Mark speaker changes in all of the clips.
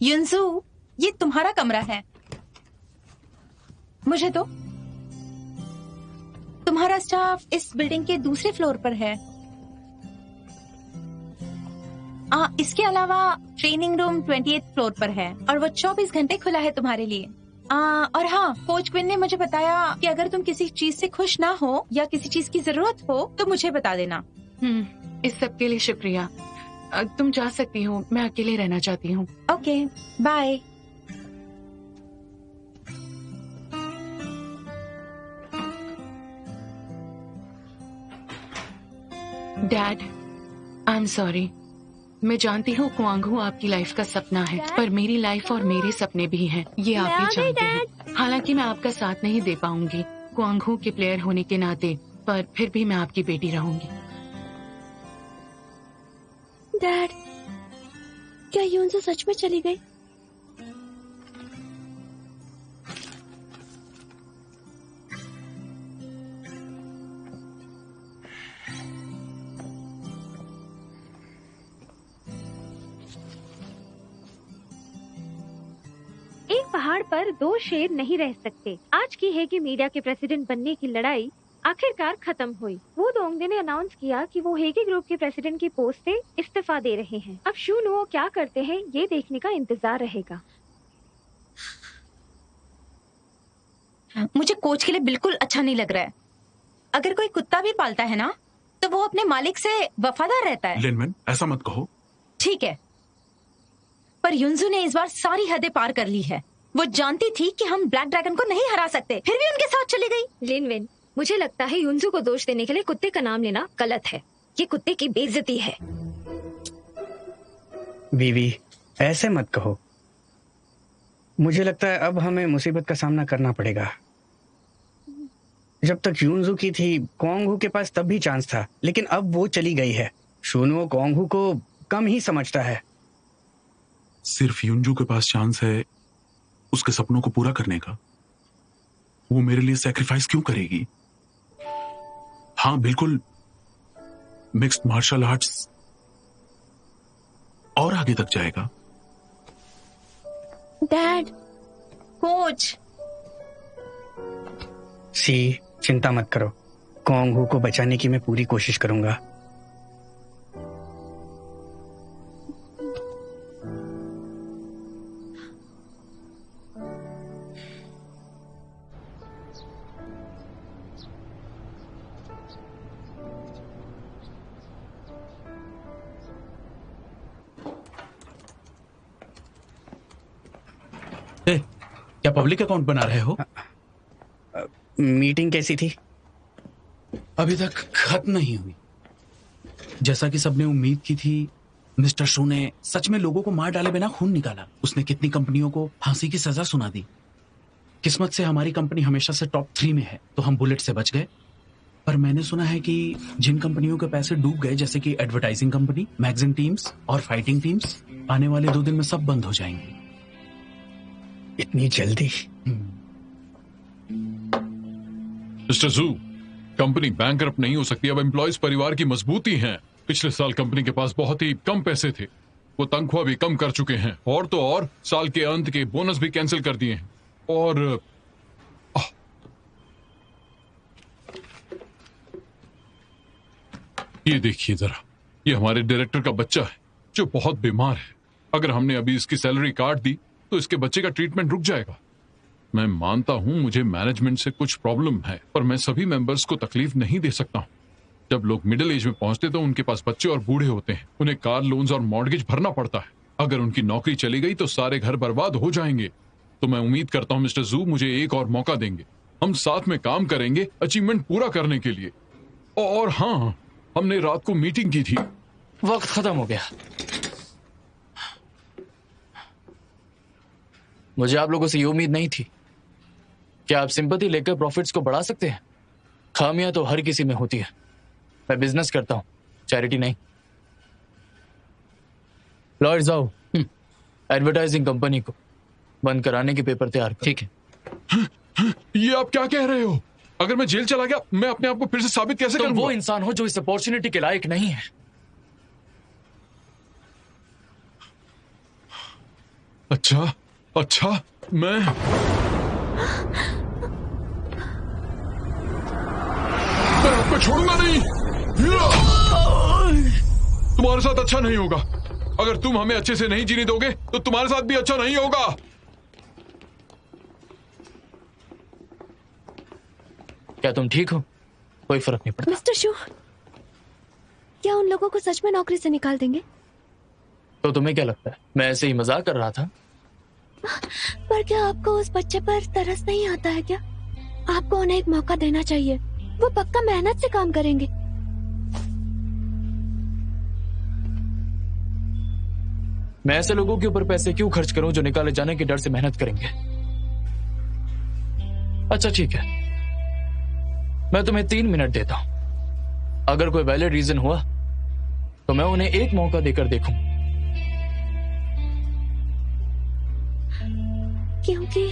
Speaker 1: युनजू, ये तुम्हारा कमरा है। मुझे दो। तुम्हारा स्टाफ इस बिल्डिंग के दूसरे फ्लोर पर है। इसके अलावा ट्रेनिंग रूम 28 फ्लोर पर है और वो 24 घंटे खुला है तुम्हारे लिए। और हाँ, कोच क्विन ने मुझे बताया कि अगर तुम किसी चीज से खुश ना हो या किसी चीज की जरूरत हो तो मुझे बता देना।
Speaker 2: इस सब के लिए शुक्रिया। तुम जा सकती हो, मैं अकेले रहना चाहती हूँ।
Speaker 1: Okay, bye.
Speaker 2: Dad, I am sorry. मैं जानती हूँ क्वांग आपकी लाइफ का सपना है, पर मेरी लाइफ और मेरे सपने भी हैं, ये आप भी जानते हैं। हालांकि मैं आपका साथ नहीं दे पाऊंगी क्वांग के प्लेयर होने के नाते, पर फिर भी मैं आपकी बेटी रहूंगी।
Speaker 3: डैड, क्या यूनजू सच में चली गई?
Speaker 4: पहाड़ पर दो शेर नहीं रह सकते। आज की हेगी मीडिया के प्रेसिडेंट बनने की लड़ाई आखिरकार खत्म हुई। वो दोंगदे ने अनाउंस किया कि वो हेगी ग्रुप के प्रेसिडेंट की पोस्ट से इस्तीफा दे रहे हैं। अब शू नुओ क्या करते हैं ये देखने का इंतजार रहेगा।
Speaker 1: मुझे कोच के लिए बिल्कुल अच्छा नहीं लग रहा है। अगर कोई कुत्ता भी पालता है ना तो वो अपने मालिक से वफादार रहता है।
Speaker 5: लिनविन, ऐसा मत कहो।
Speaker 1: ठीक है, पर युनजू ने इस बार सारी हदें पार कर ली है। वो जानती थी कि हम ब्लैक ड्रैगन को नहीं हरा सकते, फिर भी उनके साथ चली गई।
Speaker 3: लिनविन, मुझे लगता है युनजू को दोष देने के लिए कुत्ते का नाम लेना गलत है। ये कुत्ते की बेइज्जती है।
Speaker 6: बीवी, ऐसे मत कहो। मुझे लगता है अब हमें मुसीबत का सामना करना पड़ेगा। जब तक युनजू की थी, क्वांग के पास तब भी चांस था, लेकिन अब वो चली गई है। शुनुओ क्वांग को कम ही समझता है।
Speaker 5: सिर्फ युनजू के पास चांस है उसके सपनों को पूरा करने का। वो मेरे लिए सैक्रिफाइस क्यों करेगी? हाँ बिल्कुल, मिक्स्ड मार्शल आर्ट्स और आगे तक जाएगा।
Speaker 3: Dad,
Speaker 1: coach.
Speaker 6: चिंता मत करो, क्वांग को बचाने की मैं पूरी कोशिश करूंगा।
Speaker 7: क्या पब्लिक अकाउंट बना रहे हो?
Speaker 6: मीटिंग कैसी थी?
Speaker 7: अभी तक खत्म नहीं हुई। जैसा कि सबने उम्मीद की थी, मिस्टर शू ने सच में लोगों को मार डाले बिना खून निकाला। उसने कितनी कंपनियों को फांसी की सजा सुना दी। किस्मत से हमारी कंपनी हमेशा से टॉप 3 में है, तो हम बुलेट से बच गए। पर मैंने सुना है कि जिन कंपनियों के पैसे डूब गए, जैसे कि एडवर्टाइजिंग कंपनी, मैगजीन टीम्स और फाइटिंग टीम्स, आने वाले 2 दिन में सब बंद हो जाएंगी।
Speaker 6: इतनी जल्दी?
Speaker 8: मिस्टर जू, कंपनी बैंकरप्ट नहीं हो सकती। अब एम्प्लॉयज परिवार की मजबूती हैं। पिछले साल कंपनी के पास बहुत ही कम पैसे थे, वो तनख्वाह भी कम कर चुके हैं, और तो और साल के अंत के बोनस भी कैंसिल कर दिए हैं। और ये देखिए जरा, ये हमारे डायरेक्टर का बच्चा है जो बहुत बीमार है। अगर हमने अभी इसकी सैलरी काट दी तो इसके बच्चे का ट्रीटमेंट रुक जाएगा। मैं मानता हूं मुझे मैनेजमेंट से कुछ प्रॉब्लम है, पर मैं सभी मेंबर्स को तकलीफ नहीं दे सकता हूं। जब लोग मिडिल एज में पहुंचते तो उनके पास बच्चे और बूढ़े होते हैं, उन्हें कार लोन्स और मॉर्गेज भरना पड़ता है। अगर उनकी नौकरी चली गई तो सारे घर बर्बाद हो जाएंगे। तो मैं उम्मीद करता हूं मिस्टर जू मुझे एक और मौका देंगे। हम साथ में काम करेंगे अचीवमेंट पूरा करने के लिए। और हाँ, हमने रात को मीटिंग की थी।
Speaker 7: वक्त खत्म हो गया। मुझे आप लोगों से ये उम्मीद नहीं थी। क्या आप सिंपैथी लेकर प्रॉफिट्स को बढ़ा सकते हैं? खामियां तो हर किसी में होती है। मैं बिजनेस करता हूं, चैरिटी नहीं। लॉयर्स आओ, एडवर्टाइजिंग कंपनी को बंद कराने के पेपर तैयार करो।
Speaker 8: ठीक है। ये आप क्या कह रहे हो? अगर मैं जेल चला गया, मैं अपने आप को फिर से साबित कैसे
Speaker 7: तुम
Speaker 8: करूंगा?
Speaker 7: वो इंसान हो जो इस अपॉर्चुनिटी के लायक नहीं है।
Speaker 8: अच्छा अच्छा, मैं आपको छोड़ूंगा नहीं। तुम्हारे साथ अच्छा नहीं होगा। अगर तुम हमें अच्छे से नहीं जीने दोगे तो तुम्हारे साथ भी अच्छा नहीं होगा।
Speaker 9: क्या तुम ठीक हो? कोई फर्क नहीं पड़ता।
Speaker 10: मिस्टर शू, क्या उन लोगों को सच में नौकरी से निकाल देंगे?
Speaker 9: तो तुम्हें क्या लगता है मैं ऐसे ही मजाक कर रहा था?
Speaker 10: पर क्या आपको उस बच्चे पर तरस नहीं आता है क्या? आपको उन्हें एक मौका देना चाहिए। वो पक्का मेहनत से काम करेंगे।
Speaker 9: मैं ऐसे लोगों के ऊपर पैसे क्यों खर्च करूं जो निकाले जाने के डर से मेहनत करेंगे? अच्छा ठीक है, मैं तुम्हें 3 मिनट देता हूं। अगर कोई वैलिड रीजन हुआ तो मैं उन्हें एक मौका देकर देखूं।
Speaker 10: क्योंकि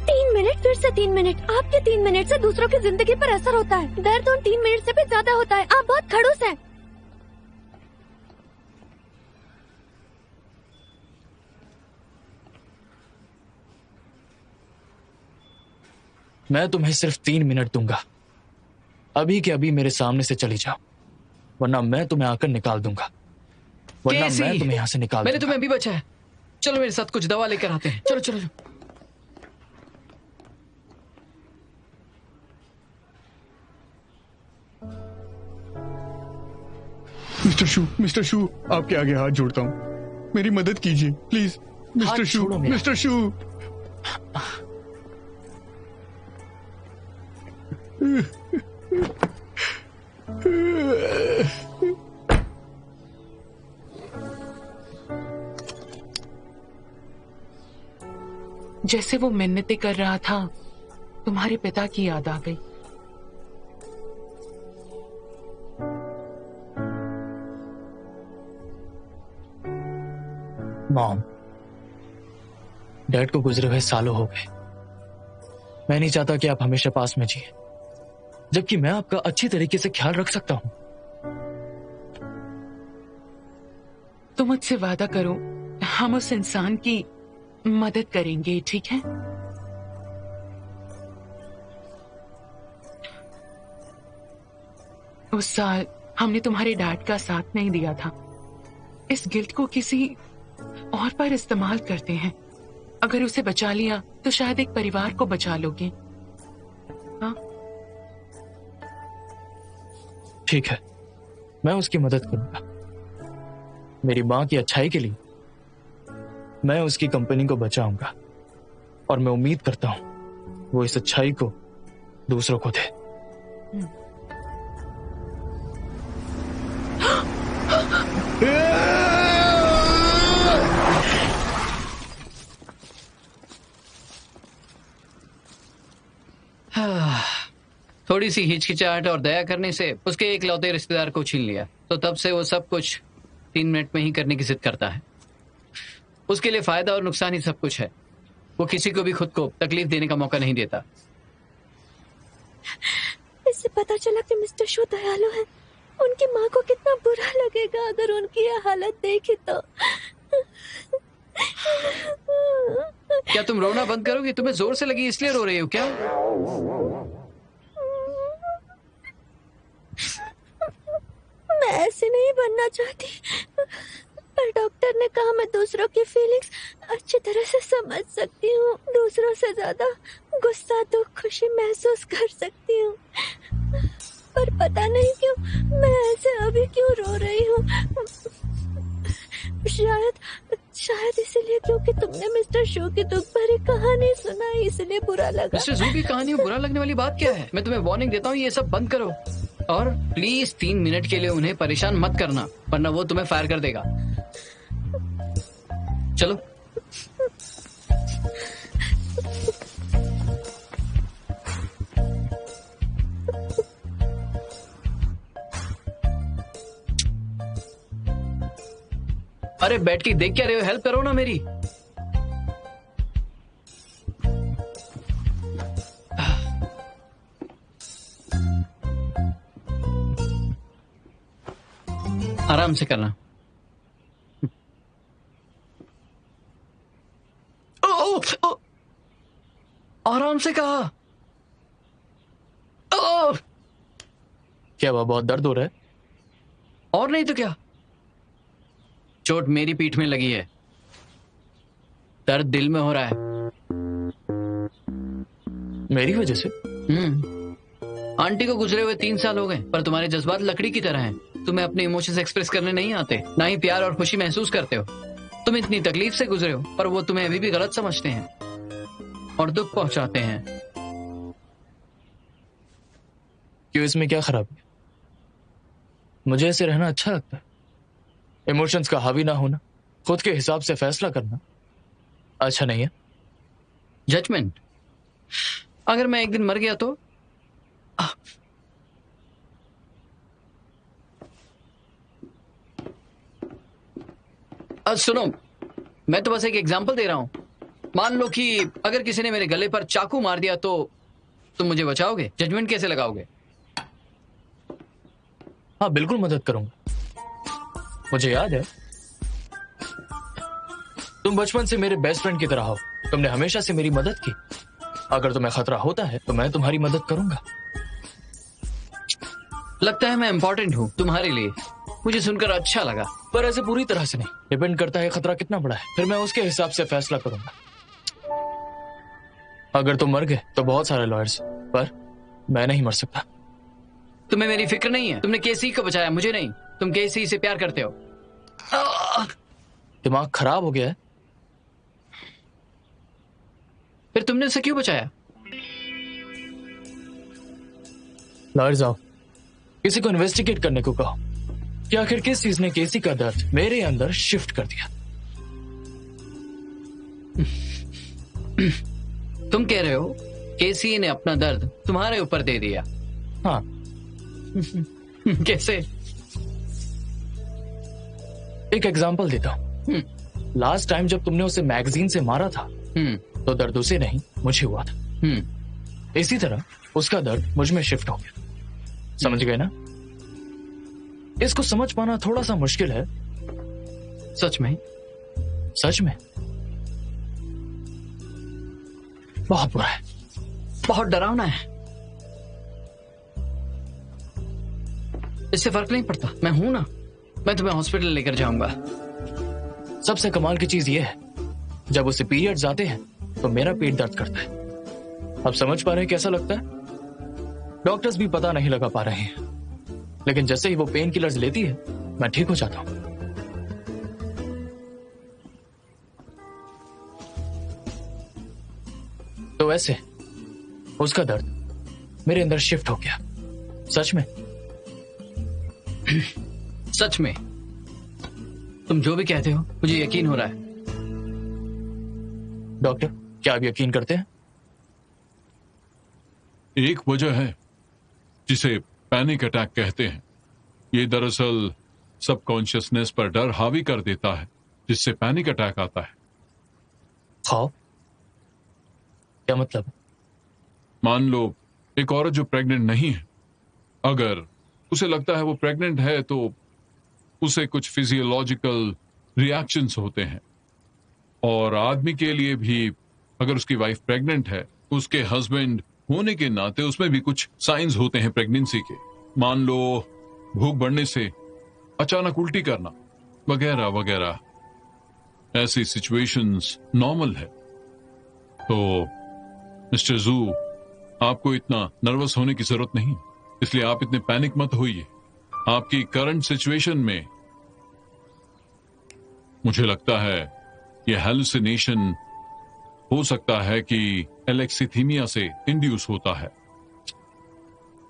Speaker 10: 3 मिनट, फिर से 3 मिनट। आपके 3 मिनट से दूसरों की जिंदगी पर असर होता है। दर्द उन 3 मिनट से भी ज्यादा होता है। आप बहुत खड़ूस हैं।
Speaker 9: मैं तुम्हें सिर्फ 3 मिनट दूंगा। अभी के अभी मेरे सामने से चली जाओ, वरना मैं तुम्हें आकर निकाल दूंगा। वरना मैं तुम्हें यहाँ से निकाल
Speaker 11: मैंने
Speaker 9: दूंगा।
Speaker 11: तुम्हें अभी बचाया। चलो मेरे साथ कुछ दवा लेकर आते हैं। चलो चलो चलो।
Speaker 6: मिस्टर शू, आपके आगे हाथ जोड़ता हूँ, मेरी मदद कीजिए प्लीज। मिस्टर शू, मिस्टर शू।
Speaker 2: जैसे वो मिन्नतें कर रहा था, तुम्हारे पिता की याद आ गई।
Speaker 9: मॉम, डैड को गुजरे हुए सालों हो गए। मैं नहीं चाहता कि आप हमेशा पास में जिए, जबकि मैं आपका अच्छी तरीके से ख्याल रख सकता हूं।
Speaker 2: तो मुझसे वादा करो, हम उस इंसान की मदद करेंगे, ठीक है? उस साल हमने तुम्हारे डैड का साथ नहीं दिया था। इस गिल्ट को किसी और पर इस्तेमाल करते हैं। अगर उसे बचा लिया तो शायद एक परिवार को बचा लोगे। हाँ?
Speaker 9: ठीक है, मैं उसकी मदद करूंगा। मेरी मां की अच्छाई के लिए मैं उसकी कंपनी को बचाऊंगा, और मैं उम्मीद करता हूं वो इस अच्छाई को दूसरों को दे।
Speaker 11: थोड़ी सी हिचकिचाहट और दया करने से उसके एकलौते रिश्तेदार को छीन लिया, तो तब से वो सब कुछ 3 मिनट में ही करने की जिद करता है। उसके लिए फायदा और नुकसान ही सब कुछ है। वो किसी को भी खुद को तकलीफ देने का मौका नहीं देता।
Speaker 10: इससे पता चला कि मिस्टर शू दयालु है। उनकी माँ को कितना बुरा लगेगा अगर उनकी यह हालत देखी तो।
Speaker 11: क्या तुम रोना बंद करोगी? तुम्हें जोर से लगी इसलिए रो रही हो क्या?
Speaker 10: मैं ऐसे नहीं बनना चाहती, पर डॉक्टर ने कहा मैं दूसरों की फीलिंग्स अच्छी तरह से समझ सकती हूँ। दूसरों से ज्यादा गुस्सा, दुख, खुशी महसूस कर सकती हूँ। पर पता नहीं क्यों मैं ऐसे अभी क्यों रो रही हूँ। शायद इसलिए क्योंकि तुमने मिस्टर शू की दुख भरी कहानी सुनाई, इसलिए बुरा लगा।
Speaker 11: मिस्टर शू की कहानी में बुरा लगने वाली बात क्या है? मैं तुम्हें वार्निंग देता हूँ, ये सब बंद करो। और प्लीज 3 मिनट के लिए उन्हें परेशान मत करना, वरना वो तुम्हें फायर कर देगा। चलो। अरे बैठ के देख क्या रहे हो? हेल्प करो ना मेरी। आराम से करना। आराम से कहा।
Speaker 9: क्या हुआ, बहुत दर्द हो रहा है?
Speaker 11: और नहीं तो क्या, चोट मेरी पीठ में लगी है, दर्द दिल में हो रहा है।
Speaker 9: मेरी वजह से?
Speaker 11: आंटी को गुजरे हुए 3 साल हो गए, पर तुम्हारे जज्बात लकड़ी की तरह हैं। तुम्हें अपने इमोशंस एक्सप्रेस करने नहीं आते, ना ही प्यार और खुशी महसूस करते हो। तुम इतनी तकलीफ से गुजरे हो, पर वो तुम्हें अभी भी गलत समझते हैं और दुख पहुंचाते हैं।
Speaker 9: क्यों, इसमें क्या खराबी है? मुझे ऐसे रहना अच्छा लगता है। इमोशंस का हावी ना होना, खुद के हिसाब से फैसला करना अच्छा नहीं है।
Speaker 11: जजमेंट? अगर मैं एक दिन मर गया तो? सुनो, मैं तो बस एक एग्जांपल दे रहा हूं। मान लो कि अगर किसी ने मेरे गले पर चाकू मार दिया तो तुम मुझे बचाओगे? जजमेंट कैसे लगाओगे?
Speaker 9: हाँ, बिल्कुल मदद करूंगा। मुझे याद है, तुम बचपन से मेरे बेस्ट फ्रेंड की तरह हो। तुमने हमेशा से मेरी मदद की। अगर तुम्हें खतरा होता है तो मैं तुम्हारी मदद करूंगा।
Speaker 11: लगता है मैं इंपॉर्टेंट हूं तुम्हारे लिए। मुझे सुनकर अच्छा लगा।
Speaker 9: पर ऐसे पूरी तरह से नहीं, डिपेंड करता है खतरा कितना बड़ा है, फिर मैं उसके हिसाब से फैसला करूंगा। अगर तुम मर गए तो बहुत सारे लॉयर्स, पर मैं नहीं मर सकता।
Speaker 11: तुम्हें मेरी फिक्र नहीं है? तुमने केसी को बचाया, मुझे नहीं। तुम केसी से प्यार करते हो।
Speaker 9: दिमाग खराब हो गया है?
Speaker 11: फिर तुमने उसे क्यों बचाया?
Speaker 9: लॉयर्स आओ, किसी को इन्वेस्टिगेट करने को कहो कि आखिर किस चीज ने केसी का दर्द मेरे अंदर शिफ्ट कर दिया।
Speaker 11: तुम कह रहे हो केसी ने अपना दर्द तुम्हारे ऊपर दे दिया?
Speaker 9: हाँ।
Speaker 11: कैसे?
Speaker 9: एक एग्जांपल देता हूँ। लास्ट टाइम जब तुमने उसे मैगजीन से मारा था तो दर्द उसे नहीं, मुझे हुआ था। इसी तरह उसका दर्द मुझ में शिफ्ट हो गया। समझ गए ना? इसको समझ पाना थोड़ा सा मुश्किल है।
Speaker 11: सच में?
Speaker 9: सच में बहुत बुरा है,
Speaker 11: बहुत डरावना है। इससे फर्क नहीं पड़ता, मैं हूं ना। मैं तुम्हें हॉस्पिटल लेकर जाऊंगा।
Speaker 9: सबसे कमाल की चीज यह है, जब उसे पीरियड्स आते हैं तो मेरा पेट दर्द करता है। अब समझ पा रहे हैं कैसा लगता है? डॉक्टर्स भी पता नहीं लगा पा रहे हैं, लेकिन जैसे ही वो पेन किलर्स लेती है मैं ठीक हो जाता हूं। तो ऐसे उसका दर्द मेरे अंदर शिफ्ट हो गया। सच में।
Speaker 11: सच में? तुम जो भी कहते हो मुझे यकीन हो रहा है।
Speaker 9: डॉक्टर, क्या आप यकीन करते हैं?
Speaker 8: एक वजह है जिसे पैनिक अटैक कहते हैं। ये दरअसल सबकॉन्शियसनेस पर डर हावी कर देता है, जिससे पैनिक अटैक आता है।
Speaker 9: खौफ? क्या मतलब?
Speaker 8: मान लो एक औरत जो प्रेग्नेंट नहीं है, अगर उसे लगता है वो प्रेग्नेंट है तो उसे कुछ फिजियोलॉजिकल रिएक्शंस होते हैं। और आदमी के लिए भी, अगर उसकी वाइफ प्रेग्नेंट है, उसके हस्बैंड होने के नाते उसमें भी कुछ साइंस होते हैं प्रेगनेंसी के। मान लो भूख बढ़ने से अचानक उल्टी करना वगैरह वगैरह। ऐसी सिचुएशंस नॉर्मल है। तो मिस्टर जू, आपको इतना नर्वस होने की जरूरत नहीं, इसलिए आप इतने पैनिक मत होइए। आपकी करंट सिचुएशन में मुझे लगता है यह हेलुसिनेशन हो सकता है कि एलेक्सीथीमिया से इंड्यूस होता है,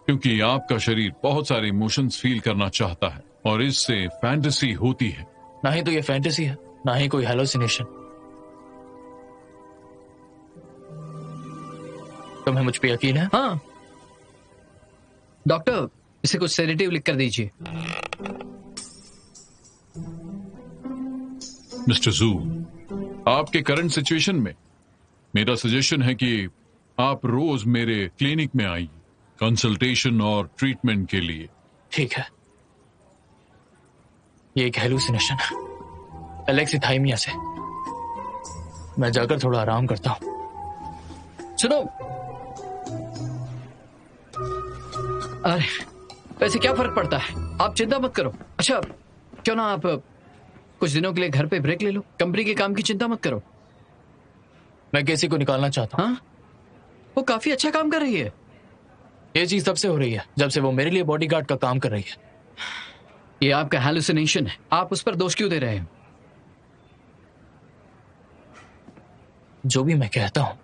Speaker 8: क्योंकि आपका शरीर बहुत सारे इमोशंस फील करना चाहता है और इससे फैंटेसी होती है।
Speaker 9: ना ही तो ये फैंटेसी है, ना ही कोई हेलुसिनेशन। तुम्हें मुझ पे यकीन है?
Speaker 11: हाँ। डॉक्टर, इसे कुछ सेडेटिव लिख कर दीजिए।
Speaker 8: मिस्टर जू, आपके करंट सिचुएशन में मेरा सजेशन है कि आप रोज मेरे क्लिनिक में आइए कंसल्टेशन और ट्रीटमेंट के लिए।
Speaker 9: ठीक है। ये एक हेलुसिनेशन है, एलेक्सिथाइमिया से। मैं जाकर थोड़ा आराम करता हूँ।
Speaker 11: सुनो, अरे वैसे क्या फर्क पड़ता है, आप चिंता मत करो। अच्छा क्यों ना आप कुछ दिनों के लिए घर पे ब्रेक ले लो, कंपनी के काम की चिंता मत करो।
Speaker 9: मैं किसी को निकालना चाहता हूँ।
Speaker 11: हाँ, वो काफी अच्छा काम कर रही है।
Speaker 9: ये चीज तब से हो रही है जब से वो मेरे लिए बॉडीगार्ड का काम कर रही है।
Speaker 11: ये आपका हैलुसिनेशन है, आप उस पर दोष क्यों दे रहे हैं?
Speaker 9: जो भी मैं कहता हूँ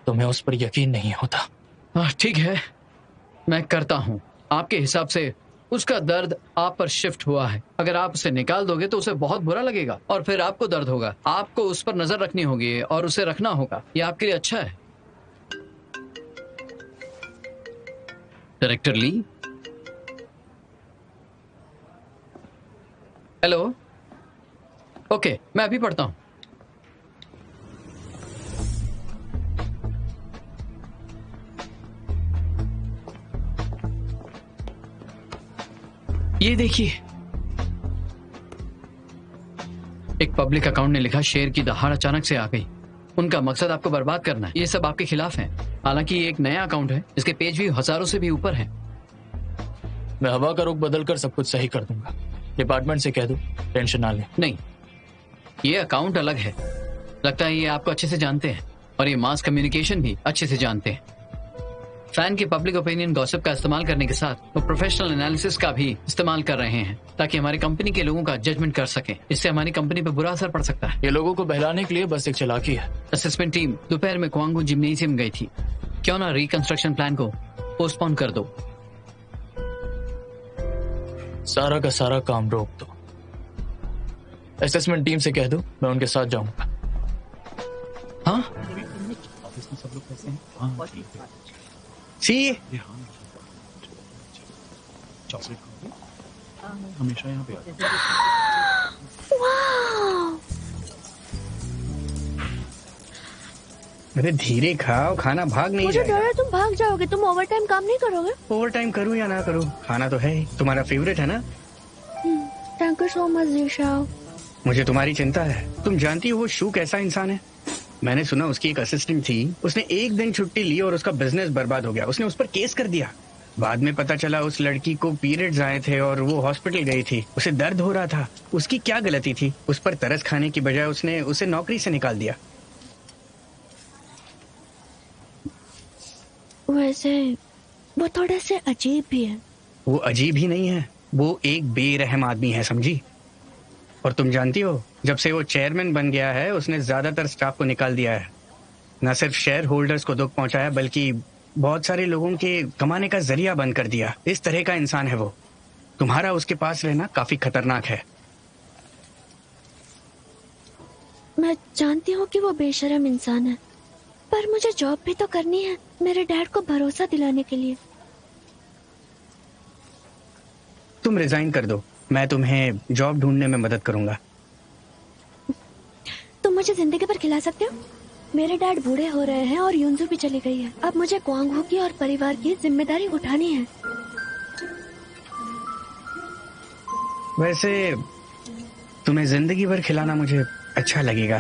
Speaker 9: तुम्हें उस पर यकीन नहीं होता।
Speaker 11: ठीक है, मैं करता हूँ। आपके हिसाब से उसका दर्द आप पर शिफ्ट हुआ है। अगर आप उसे निकाल दोगे तो उसे बहुत बुरा लगेगा और फिर आपको दर्द होगा। आपको उस पर नजर रखनी होगी और उसे रखना होगा। ये आपके लिए अच्छा है। डायरेक्टर ली, हेलो। ओके, मैं अभी पढ़ता हूँ। ये देखिए, एक पब्लिक अकाउंट ने लिखा, शेर की दहाड़ अचानक से आ गई। उनका मकसद आपको बर्बाद करना है। ये सब आपके खिलाफ है। हालांकि ये एक नया अकाउंट है, इसके पेज भी हजारों से भी ऊपर है।
Speaker 9: मैं हवा का रुख बदलकर सब कुछ सही कर दूंगा। डिपार्टमेंट से कह दो टेंशन ना ले।
Speaker 11: नहीं, ये अकाउंट अलग है। लगता है ये आपको अच्छे से जानते हैं और ये मास कम्युनिकेशन भी अच्छे से जानते हैं। फैन के पब्लिक ओपिनियन गॉसिप का इस्तेमाल करने के साथ वो प्रोफेशनल एनालिसिस का भी इस्तेमाल कर रहे हैं ताकि हमारी कंपनी के लोगों का जजमेंट कर सकें। इससे हमारी कंपनी पर बुरा असर पड़ सकता है।
Speaker 9: ये लोगों को बहलाने के लिए बस एक चालाकी है।
Speaker 11: असेसमेंट टीम दोपहर में क्वांगू जिम्नेशियम गई थी। क्यों ना रिकंस्ट्रक्शन प्लान को पोस्टपोन कर दो।
Speaker 9: सारा का सारा काम रोक दो। असेसमेंट टीम से कह दो मैं उनके साथ जाऊंगा।
Speaker 11: हाँ,
Speaker 5: सब लोग कैसे हैं? हाँ, ठीक है।
Speaker 6: सी
Speaker 5: चॉकलेट हमेशा यहाँ पे आते
Speaker 6: अरे धीरे खाओ, खाना भाग नहीं
Speaker 10: मुझे
Speaker 6: जाएगा।
Speaker 10: डर है तुम भाग जाओगे। तुम ओवर टाइम काम नहीं करोगे?
Speaker 6: ओवर टाइम करूँ या ना करूँ, खाना तो है ही। तुम्हारा फेवरेट है ना?
Speaker 10: थैंक यू सो मच जीशाओ।
Speaker 6: मुझे तुम्हारी चिंता है। तुम जानती हो वो शू कैसा इंसान है? मैंने सुना उसकी एक असिस्टेंट थी, उसने एक दिन छुट्टी ली और उसका बिजनेस बर्बाद हो गया। उसने उस पर केस कर दिया। बाद में पता चला उस लड़की को पीरियड्स आए थे और वो हॉस्पिटल गई थी। उसे दर्द हो रहा था। उसकी क्या गलती थी? उस पर तरस खाने की बजाय उसने उसे नौकरी से निकाल दिया।
Speaker 10: वैसे वो थोड़े से अजीब भी है।
Speaker 6: वो अजीब ही नहीं है, वो एक बेरहम आदमी है, समझी? और तुम जानती हो, जब से वो चेयरमैन बन गया है उसने ज्यादातर स्टाफ को निकाल दिया है। न सिर्फ शेयर होल्डर्स को दुख पहुंचाया बल्कि बहुत सारे लोगों के कमाने का जरिया बंद कर दिया। इस तरह का इंसान है वो। तुम्हारा उसके पास रहना काफी खतरनाक है।
Speaker 10: मैं जानती हूँ कि वो बेशरम इंसान है, पर मुझे जॉब भी तो करनी है मेरे डैड को भरोसा दिलाने के लिए।
Speaker 6: तुम रिजाइन कर दो, मैं तुम्हें जॉब ढूंढने में मदद करूंगा।
Speaker 10: तुम मुझे जिंदगी भर खिला सकते हो? मेरे डैड बूढ़े हो रहे हैं और यूंजू भी चली गई है। अब मुझे क्वांगहू की और परिवार की जिम्मेदारी उठानी है।
Speaker 6: वैसे तुम्हें जिंदगी भर खिलाना मुझे अच्छा लगेगा।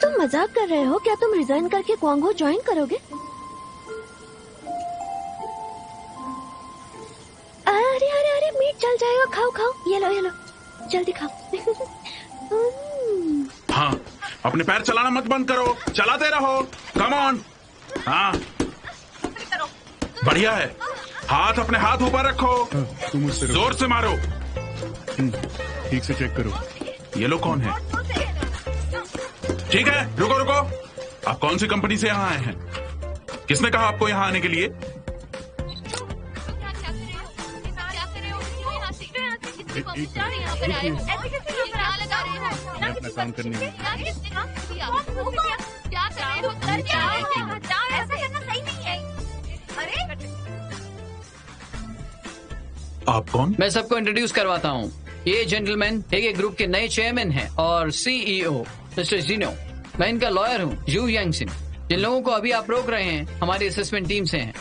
Speaker 10: तुम मजाक कर रहे हो क्या? तुम रिजाइन करके क्वांगहू ज्वाइन करोगे? अरे अरे अरे, मीट जल जाएगा। खाओ खाओ, ये लो जल्दी खाओ।
Speaker 5: हाँ, अपने पैर चलाना मत बंद करो, चलाते रहो। Come on. हाँ, बढ़िया है। हाथ अपने हाथ ऊपर रखो।
Speaker 8: तुम उससे
Speaker 5: जोर से मारो।
Speaker 8: ठीक से चेक करो।
Speaker 5: ये लोग कौन है? ठीक है, रुको रुको। आप कौन सी कंपनी से यहाँ आए हैं? किसने कहा आपको यहाँ आने के लिए?
Speaker 8: अपना काम करने में
Speaker 5: आप कौन?
Speaker 11: मैं सबको इंट्रोड्यूस करवाता हूँ। ये जेंटलमैन हेगे ग्रुप के नए चेयरमैन हैं और सीईओ मिस्टर जिनो। मैं इनका लॉयर हूँ, जू यांगसिन। जिन लोगों को अभी आप रोक रहे हैं हमारी असेसमेंट टीम से हैं।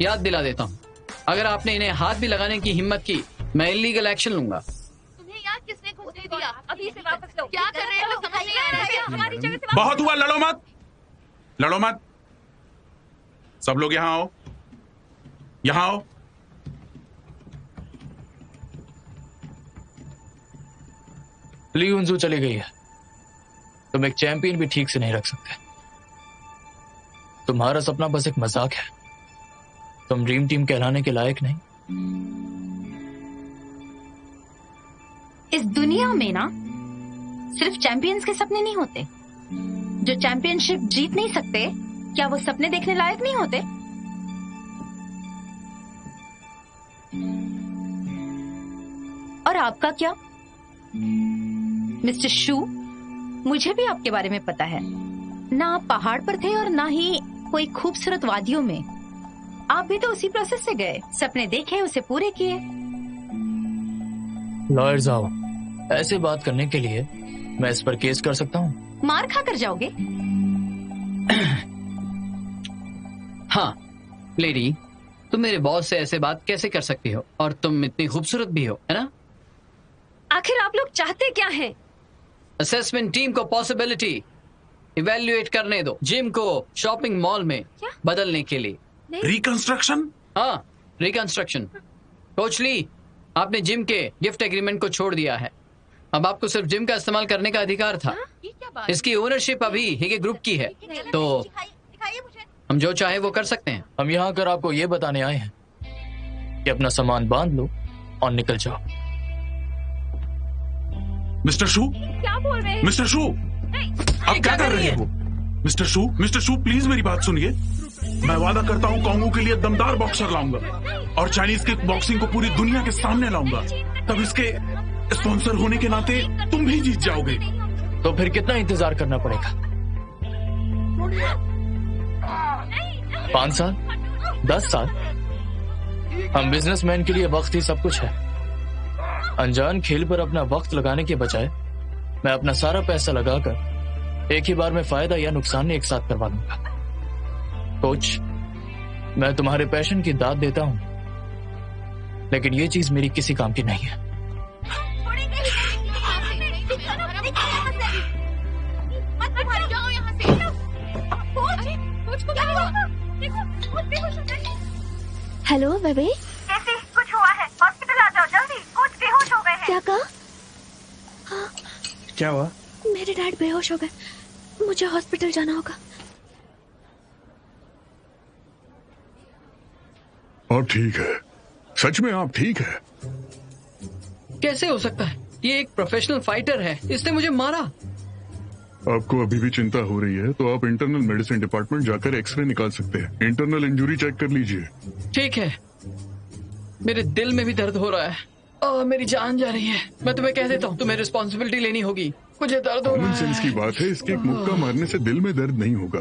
Speaker 11: याद दिला देता हूँ, अगर आपने इन्हें हाथ भी लगाने की हिम्मत की मैं इलीगल एक्शन लूंगा।
Speaker 12: तुम्हें यार किसने घुसने दिया? अभी इसे वापस लो। क्या कर रहे हो? समझ नहीं आ रहा है। हमारी जगह से
Speaker 5: बहुत हुआ, लड़ो मत, लड़ो मत। सब लोग यहां आओ, यहां आओ।
Speaker 9: ली युनजू चली गई है। तुम एक चैंपियन भी ठीक से नहीं रख सकते। तुम्हारा सपना बस एक मजाक है। तुम ड्रीम टीम कहलाने के लायक नहीं।
Speaker 1: इस दुनिया में ना सिर्फ चैंपियंस के सपने नहीं होते। जो चैंपियनशिप जीत नहीं सकते, क्या वो सपने देखने लायक नहीं होते? और आपका क्या मिस्टर शू? मुझे भी आपके बारे में पता है। ना आप पहाड़ पर थे और ना ही कोई खूबसूरत वादियों में। आप भी तो उसी प्रोसेस से गए, सपने देखे, उसे पूरे किए।
Speaker 9: लॉयर्स आओ। ऐसे बात करने के लिए मैं इस पर केस कर सकता हूँ।
Speaker 1: मार खा कर जाओगे?
Speaker 11: हाँ लेडी, तुम मेरे बॉस से ऐसे बात कैसे कर सकती हो? और तुम इतनी खूबसूरत भी हो, है ना?
Speaker 3: आखिर आप लोग चाहते क्या हैं?
Speaker 11: असेसमेंट टीम को पॉसिबिलिटी इवेल्युएट करने दो, जिम को शॉपिंग मॉल में बदलने के लिए।
Speaker 5: रिकंस्ट्रक्शन?
Speaker 11: हाँ, रिकंस्ट्रक्शन। कोच ली, आपने जिम के गिफ्ट एग्रीमेंट को छोड़ दिया है। अब आपको सिर्फ जिम का इस्तेमाल करने का अधिकार था। इसकी ओनरशिप अभी हिगे ग्रुप की है, तो हम जो चाहे वो कर सकते हैं।
Speaker 9: हम यहाँ कर आपको ये बताने आए हैं कि अपना सामान बांध लो और निकल जाओ।
Speaker 5: मिस्टर शू,
Speaker 4: क्या बोल रहे हैं?
Speaker 5: मिस्टर शू, आप क्या कर रहे हो? मिस्टर शू प्लीज मेरी बात सुनिए। मैं वादा करता हूँ कांगो के लिए दमदार बॉक्सर लाऊंगा और चाइनीज किक बॉक्सिंग को पूरी दुनिया के सामने लाऊंगा। तब इसके स्पॉन्सर होने के नाते तुम भी जीत जाओगे।
Speaker 9: तो फिर कितना इंतजार करना पड़ेगा? 5 साल? 10 साल? हम बिजनेसमैन के लिए वक्त ही सब कुछ है। अनजान खेल पर अपना वक्त लगाने के बजाय मैं अपना सारा पैसा लगाकर एक ही बार में फायदा या नुकसान एक साथ करवा लूंगा। कोच, मैं तुम्हारे पैशन की दाद देता हूं, लेकिन ये चीज मेरी किसी काम की नहीं है।
Speaker 10: हेलो बेबी,
Speaker 12: कैसे? कुछ हुआ है? हॉस्पिटल आ जाओ जल्दी। कुछ बेहोश हो गए हैं।
Speaker 10: क्या कहा? हाँ,
Speaker 6: क्या हुआ?
Speaker 10: मेरे डैड बेहोश हो गए। मुझे हॉस्पिटल जाना होगा।
Speaker 13: आप ठीक है? सच में आप ठीक है?
Speaker 11: कैसे हो सकता है? ये एक प्रोफेशनल फाइटर है, इसने मुझे मारा।
Speaker 13: आपको अभी भी चिंता हो रही है तो आप इंटरनल मेडिसिन डिपार्टमेंट जाकर एक्सरे निकाल सकते हैं। इंटरनल इंजरी चेक कर लीजिए।
Speaker 11: ठीक है। मेरे दिल में भी दर्द हो रहा है। मेरी जान जा रही है। मैं तुम्हें कह देता हूँ, तुम्हें रिस्पॉन्सिबिलिटी लेनी होगी। मुझे दर्द हो रहा है।
Speaker 13: सेंस की बात है, इसके एक मुक्का मारने से दिल में दर्द नहीं होगा।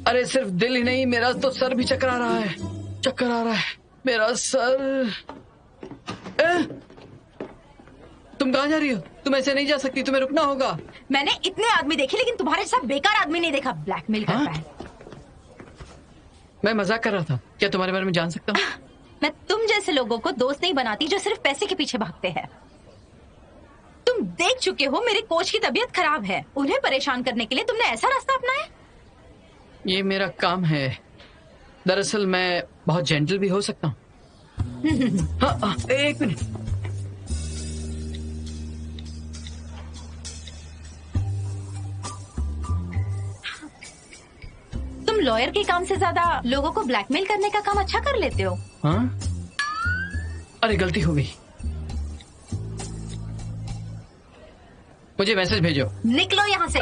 Speaker 11: अरे सिर्फ दिल ही नहीं, मेरा तो सर भी चकरा रहा है। चक्कर आ रहा है मेरा सर। तुम कहाँ जा रही हो? तुम ऐसे नहीं जा सकती, तुम्हें रुकना होगा।
Speaker 1: मैंने इतने आदमी देखे लेकिन तुम्हारे साथ बेकार आदमी नहीं देखा। ब्लैकमेल करता है।
Speaker 11: मैं मजाक कर रहा था। क्या तुम्हारे बारे में जान सकता हूँ?
Speaker 1: मैं तुम जैसे लोगों को दोस्त नहीं बनाती जो सिर्फ पैसे के पीछे भागते हैं। तुम देख चुके हो मेरे कोच की तबीयत खराब है, उन्हें परेशान करने के लिए तुमने ऐसा रास्ता अपनाया।
Speaker 11: ये मेरा काम है। दरअसल मैं बहुत जेंटल भी हो सकता हूँ। हाँ, एक मिनट।
Speaker 1: तुम लॉयर के काम से ज्यादा लोगों को ब्लैकमेल करने का काम अच्छा कर लेते हो।
Speaker 11: हाँ? अरे गलती हो गई। मुझे मैसेज भेजो।
Speaker 1: निकलो यहाँ से।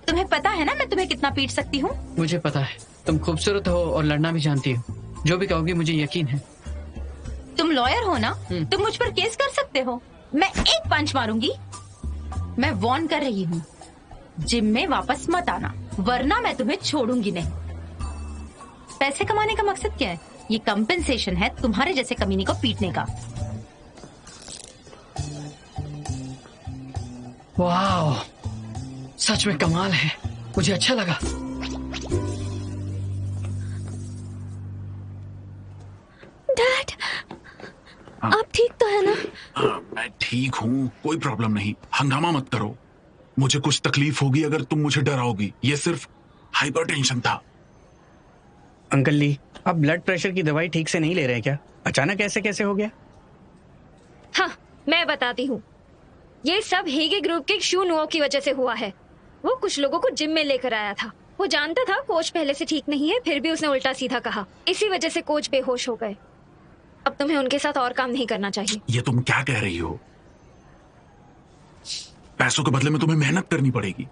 Speaker 1: तुम्हें पता है ना मैं तुम्हें कितना पीट सकती हूँ।
Speaker 11: मुझे पता है, तुम खूबसूरत हो और लड़ना भी जानती हो। जो भी कहोगी मुझे यकीन है।
Speaker 1: तुम लॉयर हो ना, तुम मुझ पर केस कर सकते हो। मैं एक पंच मारूंगी। मैं वार्न कर रही हूँ, जिम में वापस मत आना, वरना मैं तुम्हें छोड़ूंगी नहीं। पैसे कमाने का मकसद क्या है? ये कंपेंसेशन है तुम्हारे जैसे कमीने को पीटने का।
Speaker 11: वाह, सच में कमाल है। मुझे अच्छा लगा।
Speaker 10: आप ठीक तो है ना?
Speaker 5: मैं ठीक हूँ, कोई प्रॉब्लम नहीं। हंगामा मत करो। मुझे कुछ तकलीफ होगी अगर तुम मुझे डराओगी। ये सिर्फ हाइपरटेंशन था।
Speaker 6: अंकल ली, आप ब्लड प्रेशर की दवाई ठीक से नहीं ले रहे क्या? अचानक ऐसे कैसे हो गया?
Speaker 3: हाँ, मैं बताती हूँ। ये सब हेगे ग्रुप के शू नुओ की वजह से हुआ है। वो कुछ लोगों को जिम में लेकर आया था। वो जानता था कोच पहले से ठीक नहीं है, फिर भी उसने उल्टा सीधा कहा। इसी वजह से कोच बेहोश हो गए। अब तुम्हें उनके साथ और काम नहीं करना चाहिए।
Speaker 5: ये तुम क्या कह रही हो? पैसों के बदले में तुम्हें मेहनत करनी पड़ेगी।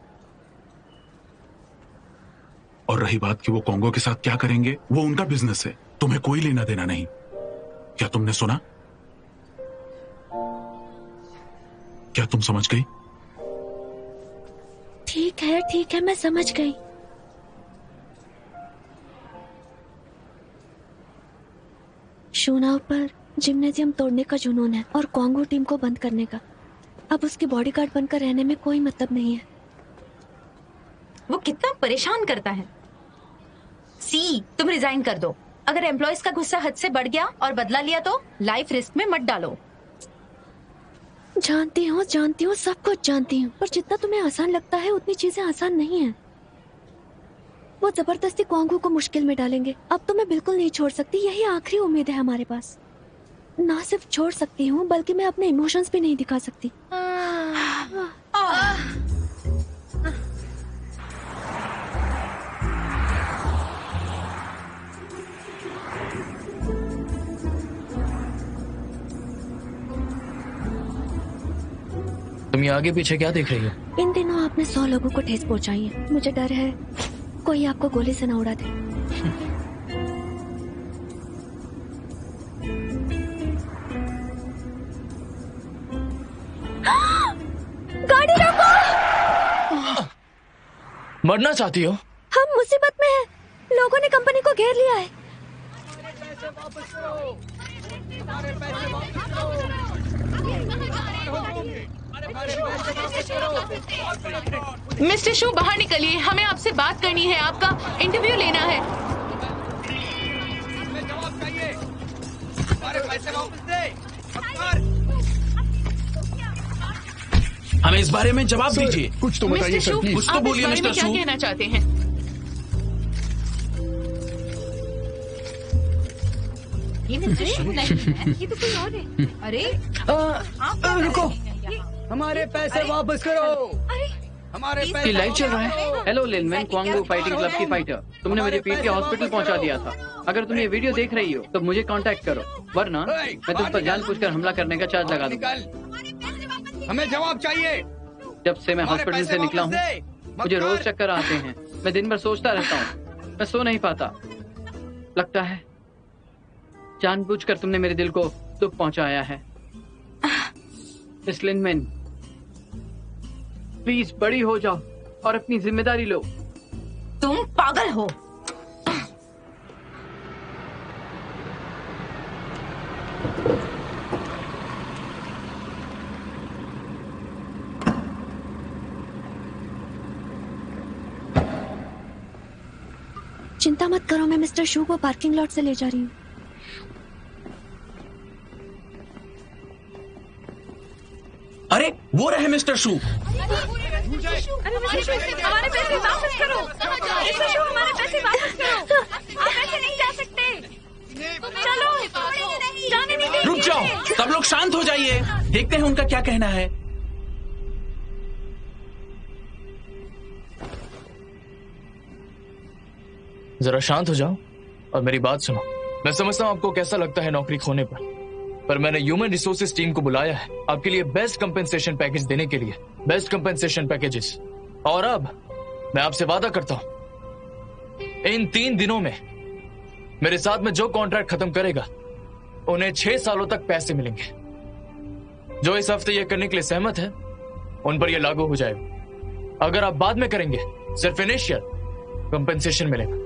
Speaker 5: और रही बात कि वो कॉन्गो के साथ क्या करेंगे, वो उनका बिजनेस है, तुम्हें कोई लेना देना नहीं। क्या तुमने सुना? क्या तुम समझ गई?
Speaker 10: ठीक है, मैं समझ गई। शूनाव पर जिम्नेजियम तोड़ने का जुनून है और कॉन्गो टीम को बंद करने का। अब उसके बॉडीगार्ड बनकर रहने में कोई मतलब नहीं है।
Speaker 1: वो कितना परेशान करता है। सी, तुम रिजाइन कर दो। अगर एम्प्लॉयज का गुस्सा हद से बढ़ गया और बदला लिया तो लाइफ रिस्क में मत डालो।
Speaker 10: जानती हूँ, सब कुछ जानती हूँ, पर जितना तुम्हें आसान लगता है उतनी चीजें आसान नहीं है। वो जबरदस्ती कॉन्गो को मुश्किल में डालेंगे। अब तो मैं बिल्कुल नहीं छोड़ सकती, यही आखिरी उम्मीद है हमारे पास। ना सिर्फ छोड़ सकती हूँ बल्कि मैं अपने इमोशंस भी नहीं दिखा सकती।
Speaker 9: तुम ये आगे पीछे क्या देख रही हो?
Speaker 10: इन दिनों आपने 100 लोगों को ठेस पहुंचाई है। मुझे डर है कोई आपको गोली से न उड़ा दे। गाड़ी रोको!
Speaker 9: मरना चाहती हो?
Speaker 10: हम मुसीबत में हैं। लोगों ने कंपनी को घेर लिया है।
Speaker 2: मिस्टर शू, बाहर निकलिए, हमें आपसे बात करनी है, आपका इंटरव्यू लेना है।
Speaker 7: हमें इस बारे में जवाब दीजिए।
Speaker 13: कुछ तो बताइए
Speaker 2: मिस्टर
Speaker 13: सर,
Speaker 2: शू,
Speaker 13: प्लीज।
Speaker 7: कुछ तो
Speaker 2: आप इस
Speaker 7: बोलिए
Speaker 2: बारे में
Speaker 7: मिस्टर
Speaker 2: क्या
Speaker 7: शू।
Speaker 2: कहना चाहते हैं?
Speaker 1: ये मिस्टर शू नहीं है,
Speaker 3: ये तो कोई और है।
Speaker 1: अरे
Speaker 6: रुको, हमारे पैसे वापस करो। हमारे
Speaker 11: ये
Speaker 6: पैसे
Speaker 11: लाइव चल रहा है। हेलो लिनमेन, क्वांगो फाइटिंग क्लब की फाइटर। तुमने मेरे पीठ के हॉस्पिटल पहुंचा दिया था। अगर तुम ये वीडियो देख रही हो तो मुझे कांटेक्ट करो, वरना मैं तुम पर जानबूझकर हमला करने का चार्ज लगा दूंगा।
Speaker 6: हमें जवाब चाहिए।
Speaker 11: जब से मैं हॉस्पिटल से निकला हूँ मुझे रोज चक्कर आते हैं। मैं दिन भर सोचता रहता हूँ, मैं सो नहीं पाता। लगता है जानबूझकर तुमने मेरे दिल को दुख पहुंचाया है। मिस लिनमेन, प्लीज बड़ी हो जाओ और अपनी जिम्मेदारी लो।
Speaker 1: तुम पागल हो।
Speaker 10: चिंता मत करो, मैं मिस्टर शू को पार्किंग लॉट से ले जा रही हूँ।
Speaker 7: अरे वो रहे मिस्टर शू।
Speaker 3: हमारे पैसे वापस करो। मिस्टर शू, हमारे पैसे वापस करो। आप ऐसे नहीं जा सकते। चलो, जाने नहीं देंगे।
Speaker 7: रुक जाओ, सब लोग शांत हो जाइए, देखते हैं उनका क्या कहना है।
Speaker 9: जरा शांत हो जाओ और मेरी बात सुनो। मैं समझता हूँ आपको कैसा लगता है नौकरी खोने पर मैंने ह्यूमन रिसोर्सेज टीम को बुलाया है आपके लिए बेस्ट कंपेंसेशन पैकेज देने के लिए। Best compensation packages. और अब मैं आपसे वादा करता हूं इन 3 दिनों में मेरे साथ में जो कॉन्ट्रैक्ट खत्म करेगा उन्हें 6 सालों तक पैसे मिलेंगे। जो इस हफ्ते ये करने के लिए सहमत है उन पर यह लागू हो जाएगा। अगर आप बाद में करेंगे सिर्फ इनिशियल कंपेंसेशन मिलेगा।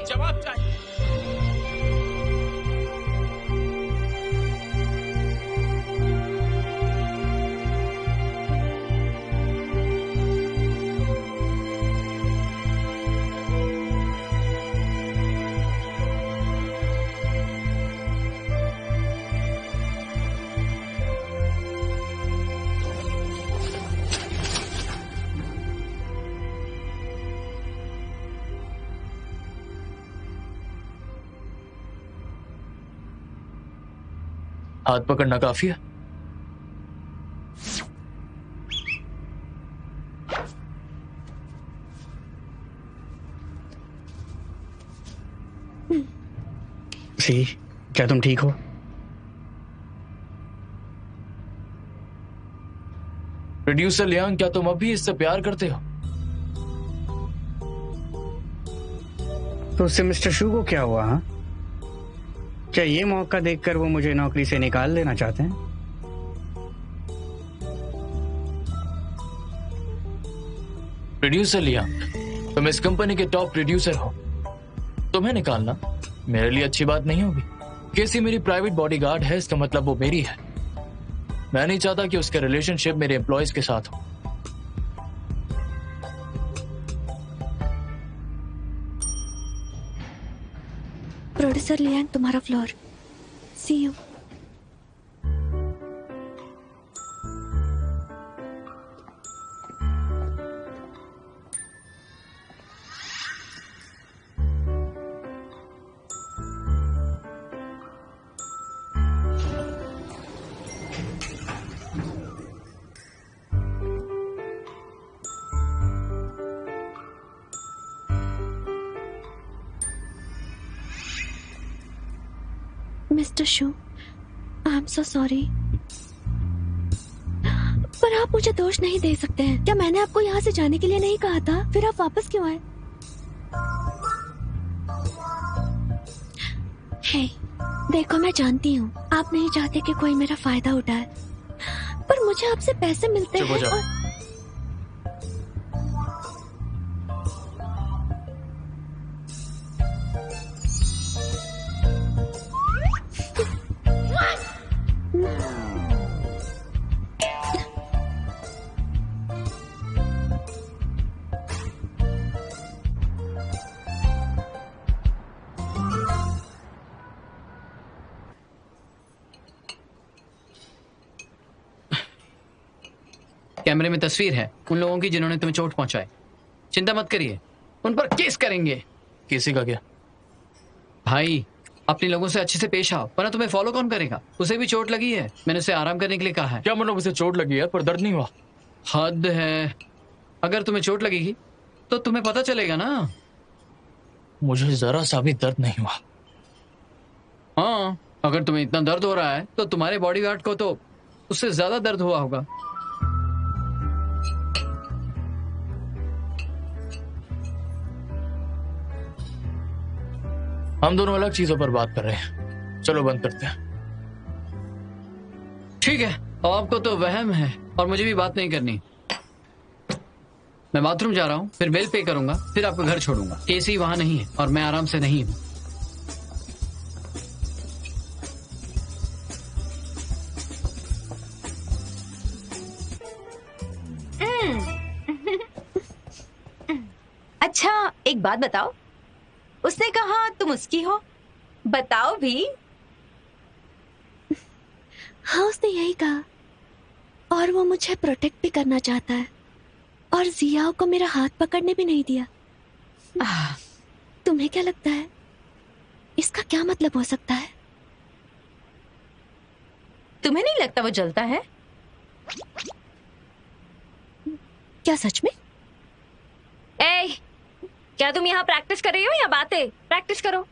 Speaker 7: जवाब चाहिए।
Speaker 9: हाथ पकड़ना काफी है।
Speaker 6: सी, क्या तुम ठीक हो?
Speaker 9: प्रोड्यूसर लियांग, क्या तुम अभी इससे प्यार करते हो?
Speaker 6: तो उससे मिस्टर शू को क्या हुआ? हाँ, क्या ये मौका देखकर वो मुझे नौकरी से निकाल देना चाहते हैं?
Speaker 9: प्रोड्यूसर लियांग, तुम इस कंपनी के टॉप प्रोड्यूसर हो, तुम्हें निकालना मेरे लिए अच्छी बात नहीं होगी। केसी मेरी प्राइवेट बॉडीगार्ड है, इसका मतलब वो मेरी है। मैं नहीं चाहता कि उसका रिलेशनशिप मेरे एम्प्लॉयज के साथ हो।
Speaker 10: प्रोड्यूसर लियांग, तुम्हारा floor. See you. Mister Shu, I am so sorry, पर आप मुझे दोष नहीं दे सकते हैं। क्या मैंने आपको यहाँ से जाने के लिए नहीं कहा था? फिर आप वापस क्यों आए? हे, देखो मैं जानती हूँ आप नहीं चाहते कि कोई मेरा फायदा उठाए, पर मुझे आपसे पैसे मिलते हैं और...
Speaker 11: कैमरे में तस्वीर है उन लोगों की जिन्होंने तुम्हें चोट पहुंचाई। चिंता मत करिए, उन पर केस करेंगे।
Speaker 9: किसी का क्या?
Speaker 11: भाई, अपने लोगों से अच्छे से पेश आओ, वरना तुम्हें फॉलो कौन करेगा? उसे भी चोट लगी है, मैंने उसे आराम करने के लिए कहा है।
Speaker 9: क्या मतलब उसे चोट लगी है पर दर्द नहीं हुआ?
Speaker 11: हद है, अगर तुम्हें चोट लगेगी तो तुम्हें पता चलेगा ना।
Speaker 9: मुझे जरा सा भी दर्द नहीं हुआ।
Speaker 11: हाँ, अगर तुम्हें इतना दर्द हो रहा है तो तुम्हारे बॉडीगार्ड को तो उससे ज्यादा दर्द हुआ होगा।
Speaker 9: हम दोनों अलग चीजों पर बात कर रहे हैं, चलो बंद करते हैं।
Speaker 11: ठीक है, आपको तो वहम है और मुझे भी बात नहीं करनी। मैं बाथरूम जा रहा हूँ, फिर बिल पे करूंगा, फिर आपको घर छोड़ूंगा। केसी वहां नहीं है और मैं आराम से नहीं हूँ।
Speaker 1: अच्छा, एक बात बताओ, उसने कहा तुम उसकी हो, बताओ भी।
Speaker 10: हाँ, उसने यही कहा, और वो मुझे प्रोटेक्ट भी करना चाहता है, और जियाओ को मेरा हाथ पकड़ने भी नहीं दिया। तुम्हें क्या लगता है इसका क्या मतलब हो सकता है?
Speaker 1: तुम्हें नहीं लगता वो जलता है?
Speaker 10: क्या सच में?
Speaker 3: ए, क्या तुम यहाँ प्रैक्टिस कर रही हो या बातें? प्रैक्टिस करो।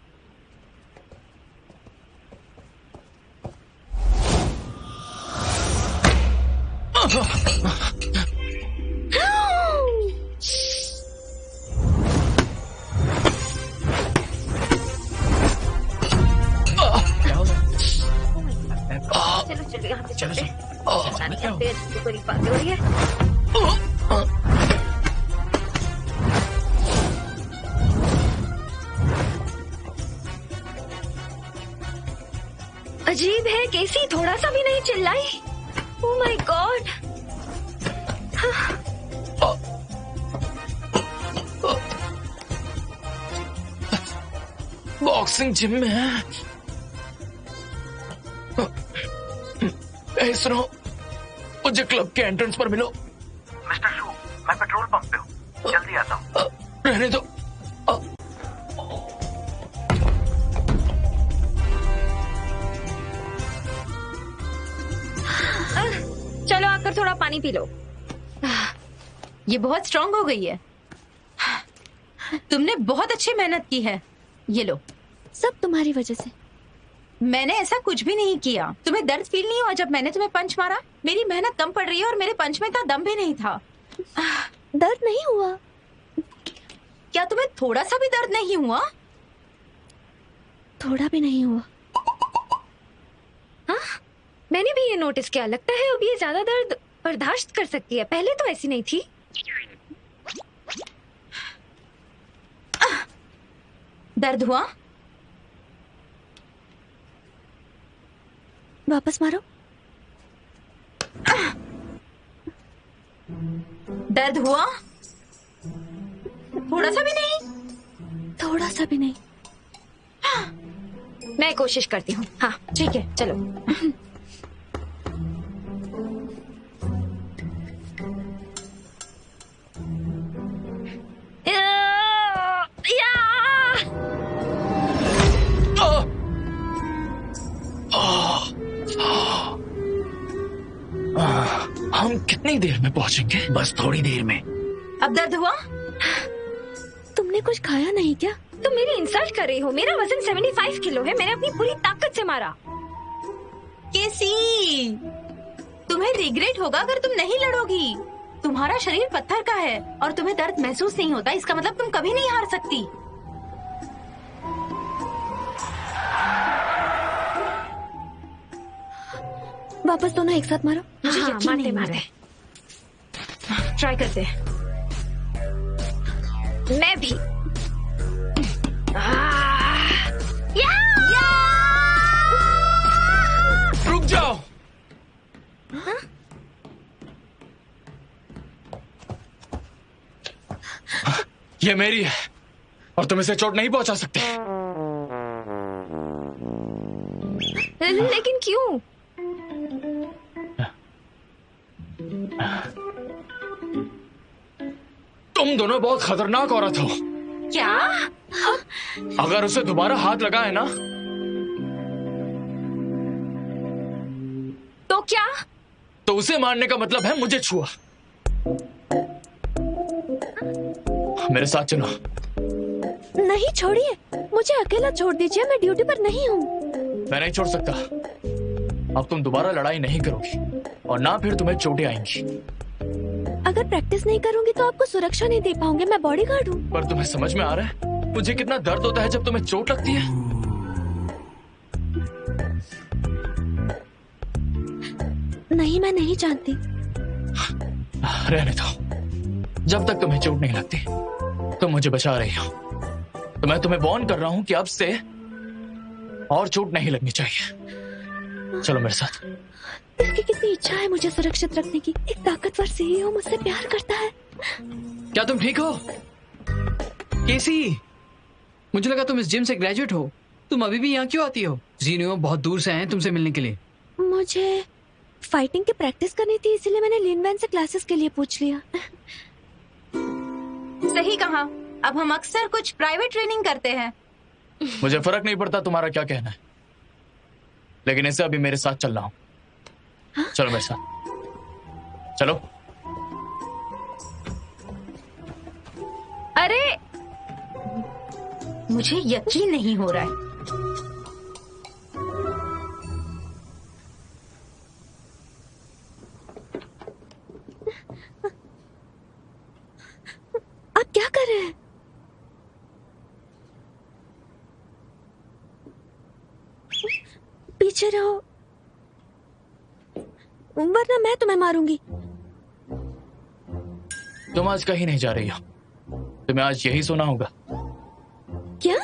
Speaker 3: चलो चलो यहाँ से चलते हैं। बड़ी बातें हो रही है। अजीब है, केसी थोड़ा सा भी नहीं चिल्लाई। Oh my God.
Speaker 9: Boxing gym में है। सुनो, मुझे क्लब के एंट्रेंस पर मिलो।
Speaker 14: मिस्टर शू, मैं पेट्रोल पंप पे हूँ, जल्दी आता हूँ।
Speaker 9: रहने दो।
Speaker 3: P low.
Speaker 1: ये बहुत स्ट्रांग हो गई है। तुमने बहुत अच्छी मेहनत की है। ये लो।
Speaker 10: सब तुम्हारी वजह से।
Speaker 1: मैंने ऐसा कुछ भी नहीं किया। तुम्हें दर्द फील नहीं हुआ जब मैंने तुम्हें पंच मारा? मेरी मेहनत कम पड़ रही है और मेरे पंच में इतना दम भी नहीं था।
Speaker 10: दर्द नहीं हुआ?
Speaker 1: क्या तुम्हें थोड़ा सा भी दर्द नहीं हुआ?
Speaker 10: थोड़ा भी नहीं हुआ।
Speaker 3: हाँ, मैंने भी ये नोटिस किया। लगता है अब ये ज्यादा दर्द बर्दाश्त कर सकती है। पहले तो ऐसी नहीं थी।
Speaker 1: दर्द हुआ?
Speaker 10: वापस मारो।
Speaker 1: दर्द हुआ? थोड़ा सा भी नहीं?
Speaker 10: थोड़ा सा भी नहीं।
Speaker 3: मैं कोशिश करती हूँ। हाँ
Speaker 1: ठीक है, चलो।
Speaker 9: हम कितनी देर में पहुंचेंगे?
Speaker 7: बस थोड़ी देर में।
Speaker 1: अब दर्द हुआ?
Speaker 10: तुमने कुछ खाया नहीं क्या?
Speaker 3: तुम मेरी इंसल्ट कर रही हो। मेरा वजन 75 किलो है। मैंने अपनी पूरी ताकत से मारा।
Speaker 1: केसी, तुम्हें रिग्रेट होगा अगर तुम नहीं लड़ोगी। तुम्हारा शरीर पत्थर का है और तुम्हें दर्द महसूस नहीं होता। इसका मतलब तुम कभी नहीं हार सकती।
Speaker 10: वापस दोनों एक साथ मारो।
Speaker 1: मुझे यकीन नहीं
Speaker 3: मारते। ट्राई करते। मैं भी।
Speaker 9: रुक जाओ। ये मेरी है और तुम इसे चोट नहीं पहुंचा सकते।
Speaker 3: लेकिन क्यों?
Speaker 9: तुम दोनों बहुत खतरनाक औरत हो।
Speaker 1: क्या?
Speaker 9: अगर उसे दोबारा हाथ लगाए ना
Speaker 3: तो क्या?
Speaker 9: तो उसे मारने का मतलब है मुझे छुआ। मेरे साथ चलो।
Speaker 10: नहीं, छोड़िए। मुझे अकेला छोड़ दीजिए। मैं ड्यूटी पर नहीं हूँ।
Speaker 9: मैं नहीं छोड़ सकता। अब तुम दोबारा लड़ाई नहीं करोगी और ना फिर तुम्हें चोटें आएंगी।
Speaker 10: अगर प्रैक्टिस नहीं करूंगी तो आपको सुरक्षा नहीं दे पाऊंगे। मैं बॉडीगार्ड हूँ।
Speaker 9: पर तुम्हें समझ में आ रहा है मुझे कितना दर्द होता है जब तुम्हें चोट लगती है?
Speaker 10: नहीं, मैं नहीं जानती।
Speaker 9: रहने दो। जब तक तुम्हें चोट नहीं लगती तुम मुझे बचा रही हो। तो मैं तुम्हें वार्न कर रहा हूँ कि अब से और चोट नहीं लगनी चाहिए। चलो मेरे साथ।
Speaker 10: इसकी कितनी इच्छा है मुझे सुरक्षित रखने की। एक ताकतवर सीईओ मुझसे प्यार करता है।
Speaker 11: क्या तुम ठीक हो? केसी, मुझे लगा तुम इस जिम से ग्रेजुएट हो। तुम अभी भी यहाँ क्यों आती हो? जीनियो बहुत दूर से आए हैं तुमसे मिलने के लिए।
Speaker 10: मुझे फाइटिंग की प्रैक्टिस करनी थी, इसलिए मैंने लिन वैन से क्लासेस के लिए पूछ लिया।
Speaker 1: सही कहा। अब हम अक्सर कुछ प्राइवेट ट्रेनिंग करते हैं।
Speaker 9: मुझे फर्क नहीं पड़ता तुम्हारा क्या कहना है, लेकिन इसे अभी मेरे साथ चल रहा हूँ। चलो मेरे साथ चलो।
Speaker 1: अरे, मुझे यकीन नहीं हो रहा है।
Speaker 10: आप क्या कर रहे हैं? पीछे रहो, वरना मैं तुम्हें मारूंगी।
Speaker 9: तुम आज कहीं नहीं जा रही हो। तुम्हें आज यही सुना होगा।
Speaker 10: क्या?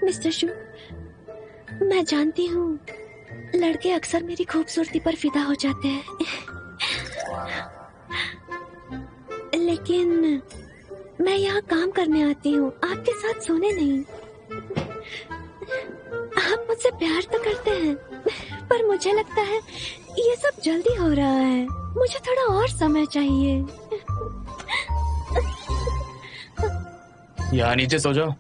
Speaker 10: मिस्टर शू, मैं जानती हूँ लड़के अक्सर मेरी खूबसूरती पर फिदा हो जाते हैं, लेकिन मैं यहाँ काम करने आती हूँ, आपके साथ सोने नहीं। आप मुझसे प्यार तो करते हैं, पर मुझे लगता है ये सब जल्दी हो रहा है। मुझे थोड़ा और समय चाहिए।
Speaker 9: यहाँ नीचे सो जाओ।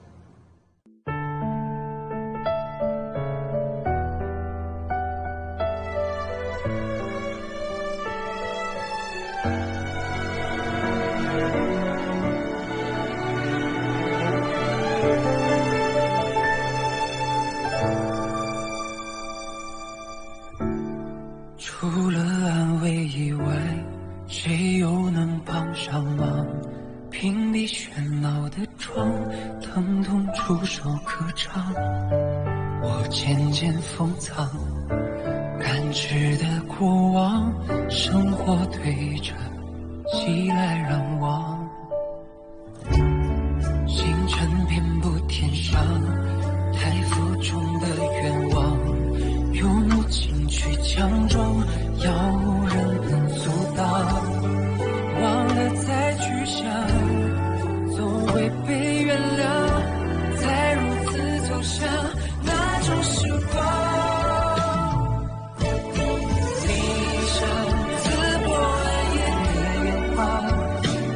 Speaker 15: 除了安慰以外，谁又能帮上忙？屏蔽喧闹的窗，疼痛触手可长。我渐渐封藏，感知的过往，生活对着袭来让望。星辰遍布天上，太浮重的愿望，用无情去强装，要无人能阻挡。忘了再去想，总会被原谅，再如此走向那种时光。闭上刺破了眼的眼眶，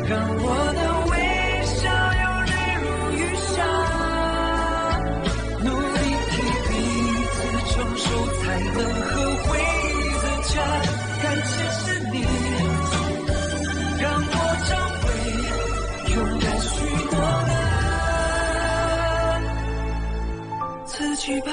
Speaker 15: 让我的微笑有日如雨下，努力替彼此承受，才能和回忆增加。感谢是你让我找回勇敢许诺的自己吧。